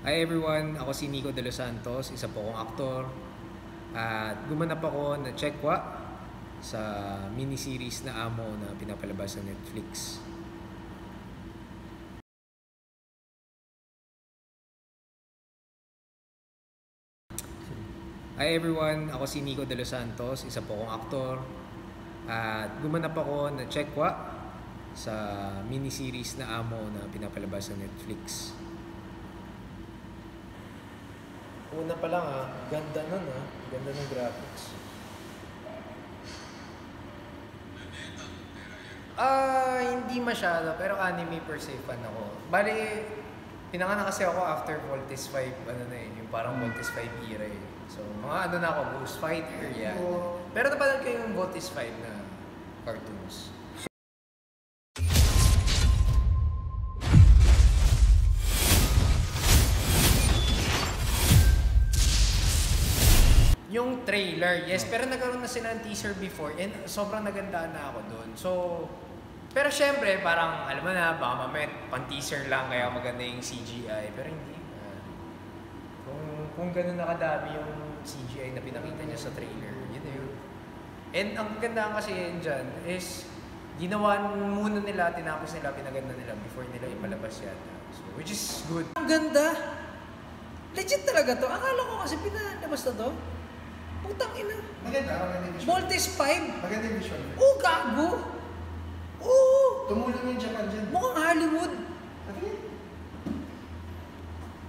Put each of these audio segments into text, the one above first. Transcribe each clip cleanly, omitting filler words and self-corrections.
Hi everyone, ako si Nico de los Santos, isa po akong aktor. At gumanap ako na Chekwa sa miniseries na Amo na pinapalabas sa Netflix. Hi everyone, ako si Nico de los Santos, isa po akong aktor. At gumanap ako na Chekwa sa miniseries na Amo na pinapalabas sa Netflix. Una pa lang ganda nun ganda ng graphics. Hindi masyado, pero anime per se fan ako. Bali, pinanganak kasi ako after Voltes 5, yung parang Voltes 5 era eh. So, mga na ako, Ghost Fighter, yan. Pero napanood ko yung Voltes 5 na cartoons. Yung trailer, yes, pero nagkaroon na sila ng teaser before and sobrang nagandaan na ako doon. So, pero syempre, parang alam mo na, baka mamaya pang-teaser lang kaya maganda yung CGI, pero hindi. Kung ganun nakadami yung CGI na pinakita niya sa trailer, yun na yun. And ang ganda kasi dyan is, ginawa muna nila, tinapos nila, pinaganda nila before nila ipalabas yan. So, which is good. Ang ganda! Legit talaga to. Akala ko kasi pinalabas na to. Putang ina. Maganda yung visual. Voltes 5. Maganda yung visual. Oh, gago! Oo! Tumulong yung Japan dyan. Mukhang Hollywood. Okay.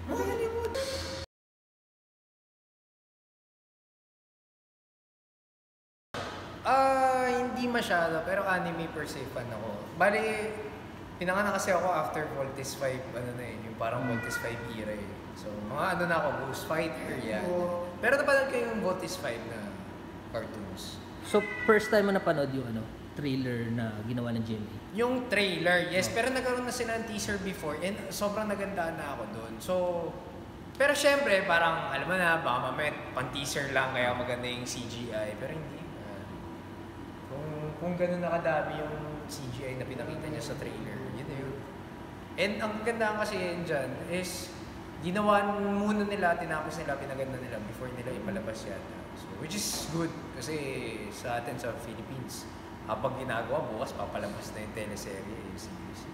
Mukhang Hollywood. Hindi masyado, pero anime per se fan ako. Bali, pinanganak kasi ako after Voltes 5, yung parang Voltes 5 era eh. So, mga na ako, Ghost Fighter, yan. Pero napanood ko yung Voltes 5 na cartoons. So, first time mo napanood yung trailer na ginawa ng GMA? Yung trailer, yes, pero nagkaroon na sila ng teaser before and sobrang nagandaan na ako doon. So, pero syempre, parang alam mo na, baka mamaya pang-teaser lang kaya maganda yung CGI, pero hindi. Kung ganun nakadami yung CGI na pinakita niya sa trailer, yun na yun. And ang ganda kasi dyan is, ginawa muna nila, tinapos nila, pinaganda nila before nila ipalabas yan. So, which is good kasi sa atin sa Philippines, kapag ginagawa, bukas papalabas na yung teleserye, yung series.